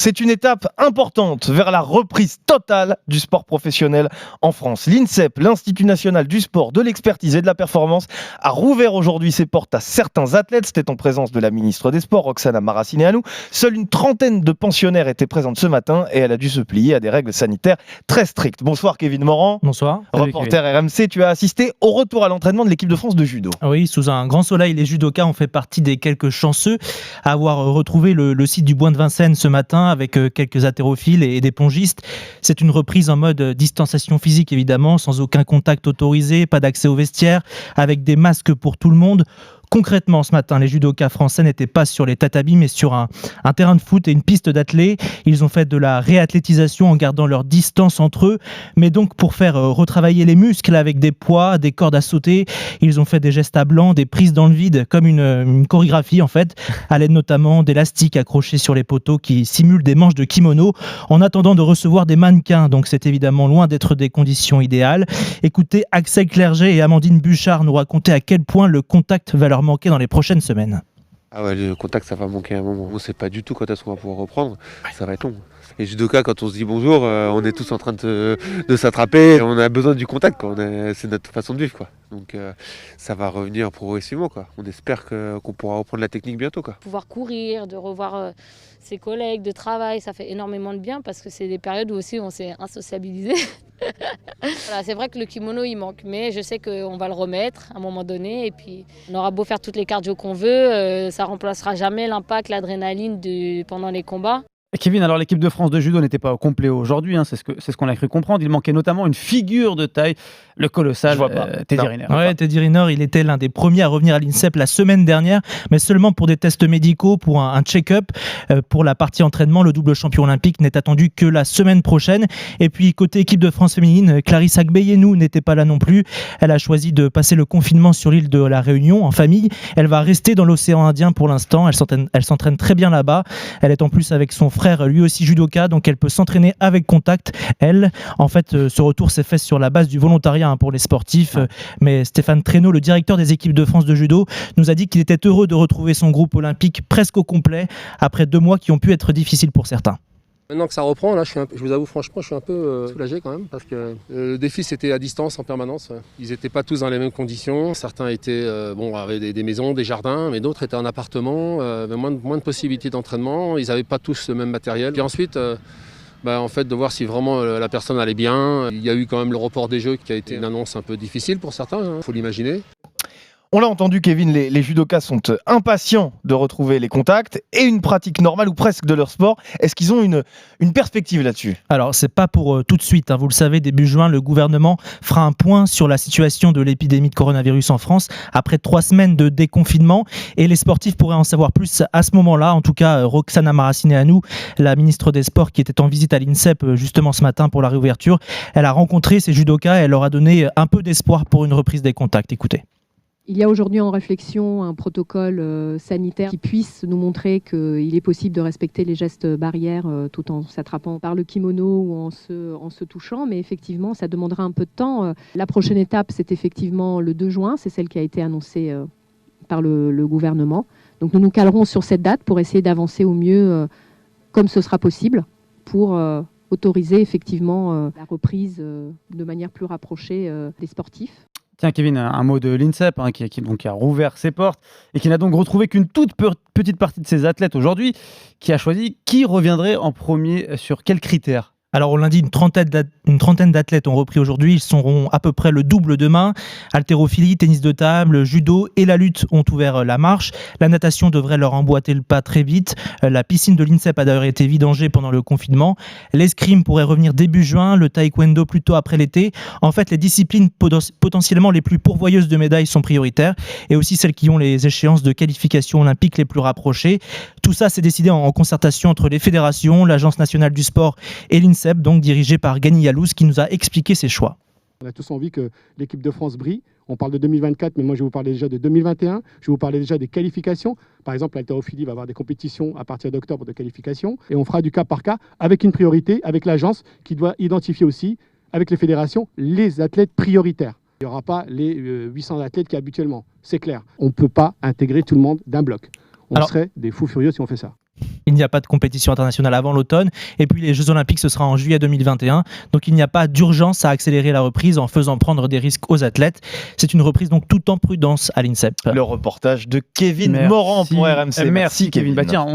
C'est une étape importante vers la reprise totale du sport professionnel en France. L'INSEP, l'Institut national du sport, de l'expertise et de la performance, a rouvert aujourd'hui ses portes à certains athlètes. C'était en présence de la ministre des Sports, Roxana Maracineanu. Seule une trentaine de pensionnaires étaient présentes ce matin et elle a dû se plier à des règles sanitaires très strictes. Bonsoir Kevin Morand. Bonsoir. Reporter RMC, tu as assisté au retour à l'entraînement de l'équipe de France de judo. Oui, sous un grand soleil, les judokas ont fait partie des quelques chanceux à avoir retrouvé le site du Bois de Vincennes ce matin avec quelques haltérophiles et des pongistes. C'est une reprise en mode distanciation physique évidemment, sans aucun contact autorisé, pas d'accès aux vestiaires, avec des masques pour tout le monde. Concrètement, ce matin, les judokas français n'étaient pas sur les tatamis, mais sur un terrain de foot et une piste d'athlé. Ils ont fait de la réathlétisation en gardant leur distance entre eux, mais donc pour faire retravailler les muscles avec des poids, des cordes à sauter. Ils ont fait des gestes à blanc, des prises dans le vide, comme une chorégraphie en fait, à l'aide notamment d'élastiques accrochés sur les poteaux qui simulent des manches de kimono, en attendant de recevoir des mannequins. Donc c'est évidemment loin d'être des conditions idéales. Écoutez, Axel Clerget et Amandine Bouchard nous raconter à quel point le contact va leur manquer dans les prochaines semaines. Ah ouais, le contact ça va manquer à un moment. On sait pas du tout quand est-ce qu'on va pouvoir reprendre. Ça va être long. Les judokas, quand on se dit bonjour, on est tous en train de s'attraper. On a besoin du contact, quoi. C'est notre façon de vivre, quoi. Donc ça va revenir progressivement, quoi. On espère qu'on pourra reprendre la technique bientôt, quoi. Pouvoir courir, de revoir ses collègues de travail, ça fait énormément de bien parce que c'est des périodes où aussi on s'est insociabilisé. Voilà, c'est vrai que le kimono il manque, mais je sais qu'on va le remettre à un moment donné et puis on aura beau faire toutes les cardio qu'on veut, ça remplacera jamais l'impact, l'adrénaline pendant les combats. Kevin, alors l'équipe de France de judo n'était pas au complet aujourd'hui, c'est ce qu'on a cru comprendre. Il manquait notamment une figure de taille, le colossal Teddy Riner. Ouais, Teddy Riner, il était l'un des premiers à revenir à l'INSEP la semaine dernière, mais seulement pour des tests médicaux, pour un check-up. Pour la partie entraînement, le double champion olympique n'est attendu que la semaine prochaine. Et puis côté équipe de France féminine, Clarisse Agbeyenou n'était pas là non plus. Elle a choisi de passer le confinement sur l'île de la Réunion en famille. Elle va rester dans l'océan Indien pour l'instant. Elle s'entraîne très bien là-bas. Elle est en plus avec son frère, lui aussi judoka, donc elle peut s'entraîner avec contact. Elle, en fait, ce retour s'est fait sur la base du volontariat pour les sportifs. Mais Stéphane Traîneau, le directeur des équipes de France de judo, nous a dit qu'il était heureux de retrouver son groupe olympique presque au complet après 2 mois qui ont pu être difficiles pour certains. Maintenant que ça reprend, là, je vous avoue franchement, je suis un peu soulagé quand même parce que le défi c'était à distance en permanence. Ils n'étaient pas tous dans les mêmes conditions. Certains étaient avaient des maisons, des jardins, mais d'autres étaient en appartement, avaient moins de possibilités d'entraînement. Ils n'avaient pas tous le même matériel. Et ensuite, en fait, de voir si vraiment la personne allait bien. Il y a eu quand même le report des Jeux qui a été une annonce un peu difficile pour certains, faut l'imaginer. On l'a entendu Kevin, les judokas sont impatients de retrouver les contacts et une pratique normale ou presque de leur sport. Est-ce qu'ils ont une perspective là-dessus ? Alors c'est pas pour tout de suite, vous le savez, début juin, le gouvernement fera un point sur la situation de l'épidémie de coronavirus en France après 3 semaines de déconfinement et les sportifs pourraient en savoir plus à ce moment-là. En tout cas, Roxana Maracineanu, la ministre des Sports qui était en visite à l'INSEP justement ce matin pour la réouverture, elle a rencontré ces judokas et elle leur a donné un peu d'espoir pour une reprise des contacts. Écoutez. Il y a aujourd'hui en réflexion un protocole sanitaire qui puisse nous montrer qu'il est possible de respecter les gestes barrières tout en s'attrapant par le kimono ou en se touchant. Mais effectivement, ça demandera un peu de temps. La prochaine étape, c'est effectivement le 2 juin. C'est celle qui a été annoncée par le gouvernement. Donc nous nous calerons sur cette date pour essayer d'avancer au mieux comme ce sera possible pour autoriser effectivement la reprise de manière plus rapprochée des sportifs. Tiens Kevin, un mot de l'INSEP qui a rouvert ses portes et qui n'a donc retrouvé qu'une toute petite partie de ses athlètes aujourd'hui, qui a choisi qui reviendrait en premier sur quels critères. Alors, on l'a dit, une trentaine d'athlètes ont repris aujourd'hui. Ils seront à peu près le double demain. Haltérophilie, tennis de table, judo et la lutte ont ouvert la marche. La natation devrait leur emboîter le pas très vite. La piscine de l'INSEP a d'ailleurs été vidangée pendant le confinement. L'escrime pourrait revenir début juin, le taekwondo plutôt après l'été. En fait, les disciplines potentiellement les plus pourvoyeuses de médailles sont prioritaires et aussi celles qui ont les échéances de qualification olympique les plus rapprochées. Tout ça, c'est décidé en concertation entre les fédérations, l'Agence nationale du sport et l'INSEP, donc dirigé par Gany Yalouz, qui nous a expliqué ses choix. On a tous envie que l'équipe de France brille. On parle de 2024, mais moi je vais vous parler déjà de 2021. Je vais vous parler déjà des qualifications. Par exemple, l'haltérophilie va avoir des compétitions à partir d'octobre de qualification. Et on fera du cas par cas avec une priorité, avec l'agence qui doit identifier aussi, avec les fédérations, les athlètes prioritaires. Il n'y aura pas les 800 athlètes qui habituellement, c'est clair. On ne peut pas intégrer tout le monde d'un bloc. On serait des fous furieux si on fait ça. Une n'y a pas de compétition internationale avant l'automne. Et puis les Jeux Olympiques, ce sera en juillet 2021. Donc il n'y a pas d'urgence à accélérer la reprise en faisant prendre des risques aux athlètes. C'est une reprise donc tout en prudence à l'INSEP. Le reportage de Kevin Morand pour RMC. Merci Kevin. Bah tiens,